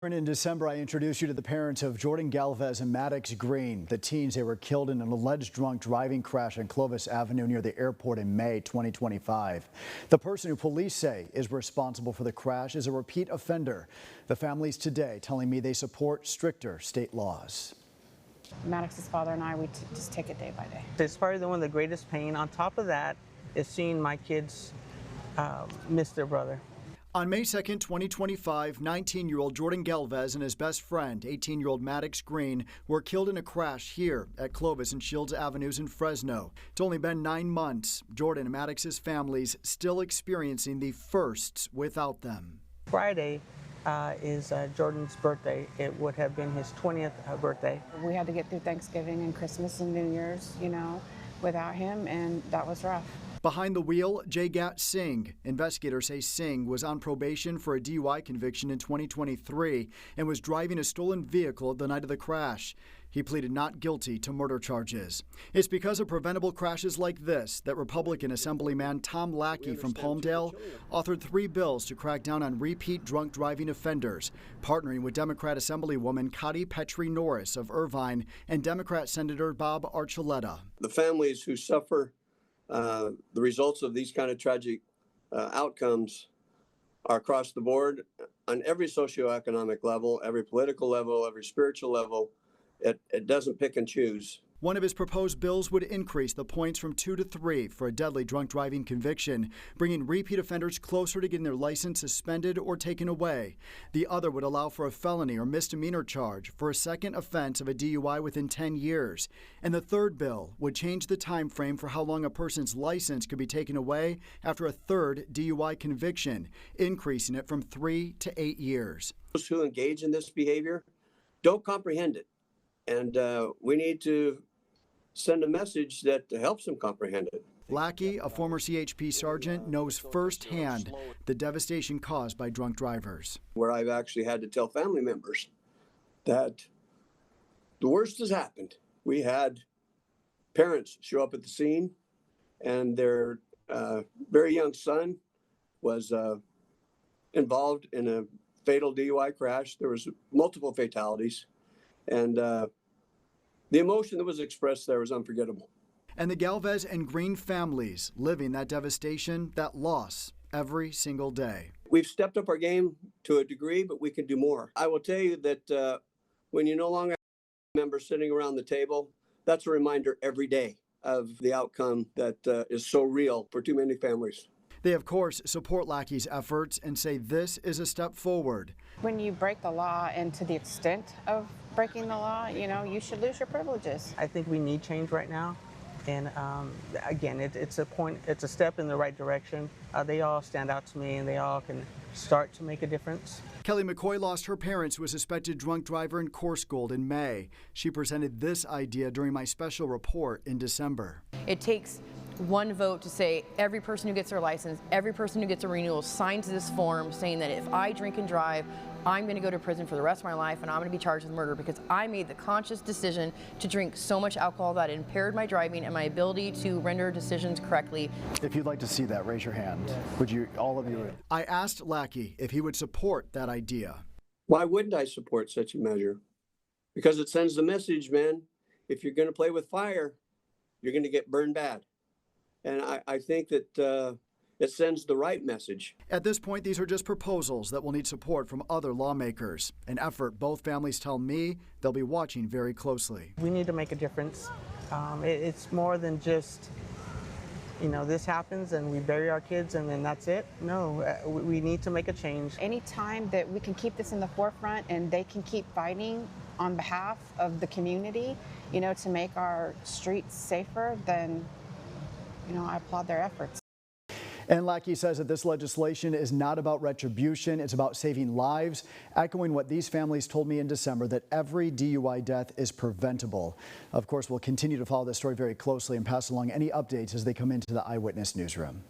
In December, I introduced you to the parents of Jordan Galvez and Maddox Green. The teens, they were killed in an alleged drunk driving crash on Clovis Avenue near the airport in May 2025. The person who police say is responsible for the crash is a repeat offender. The families today telling me they support stricter state laws. Maddox's father and I, we just take it day by day. It's probably one of the greatest pain. On top of that is seeing my kids miss their brother. On May 2nd, 2025, 19-year-old Jordan Galvez and his best friend, 18-year-old Maddox Green, were killed in a crash here at Clovis and Shields Avenues in Fresno. It's only been 9 months. Jordan and Maddox's families still experiencing the firsts without them. Friday is Jordan's birthday. It would have been his 20th birthday. We had to get through Thanksgiving and Christmas and New Year's, without him, and that was rough. Behind the wheel, Jaigat Singh. Investigators say Singh was on probation for a DUI conviction in 2023 and was driving a stolen vehicle the night of the crash. He pleaded not guilty to murder charges. It's because of preventable crashes like this that Republican Assemblyman Tom Lackey from Palmdale authored 3 bills to crack down on repeat drunk driving offenders, partnering with Democrat Assemblywoman Cotty Petrie Norris of Irvine and Democrat Senator Bob Archuleta. The families who suffer the results of these kind of tragic outcomes are across the board on every socioeconomic level, every political level, every spiritual level. It doesn't pick and choose. One of his proposed bills would increase the points from 2 to 3 for a deadly drunk driving conviction, bringing repeat offenders closer to getting their license suspended or taken away. The other would allow for a felony or misdemeanor charge for a second offense of a DUI within 10 years. And the third bill would change the time frame for how long a person's license could be taken away after a third DUI conviction, increasing it from 3 to 8 years. Those who engage in this behavior don't comprehend it. And we need to send a message that helps them comprehend it. Lackey, a former CHP sergeant, knows firsthand the devastation caused by drunk drivers. Where I've actually had to tell family members that the worst has happened. We had parents show up at the scene, and their very young son was involved in a fatal DUI crash. There was multiple fatalities, and the emotion that was expressed there was unforgettable. And the Galvez and Green families living that devastation, that loss, every single day. We've stepped up our game to a degree, but we can do more. I will tell you that when you no longer have members sitting around the table, that's a reminder every day of the outcome that is so real for too many families. They, of course, support Lackey's efforts and say this is a step forward. When you break the law, and to the extent of breaking the law, you should lose your privileges. I think we need change right now. And again, it's a step in the right direction. They all stand out to me, and they all can start to make a difference. Kelly McCoy lost her parents to a suspected drunk driver in Coarsegold in May. She presented this idea during my special report in December. It takes one vote to say every person who gets their license, every person who gets a renewal signs this form saying that if I drink and drive, I'm going to go to prison for the rest of my life and I'm going to be charged with murder because I made the conscious decision to drink so much alcohol that impaired my driving and my ability to render decisions correctly. If you'd like to see that, raise your hand. Would you, all of you? I asked Lackey if he would support that idea. Why wouldn't I support such a measure? Because it sends the message, man, if you're going to play with fire, you're going to get burned bad. And I think that it sends the right message. At this point, these are just proposals that will need support from other lawmakers, an effort both families tell me they'll be watching very closely. We need to make a difference. It's more than just, this happens and we bury our kids and then that's it. No, we need to make a change. Anytime that we can keep this in the forefront and they can keep fighting on behalf of the community, to make our streets safer, then I applaud their efforts. And Lackey says that this legislation is not about retribution, it's about saving lives, echoing what these families told me in December, that every DUI death is preventable. Of course, we'll continue to follow this story very closely and pass along any updates as they come into the Eyewitness Newsroom.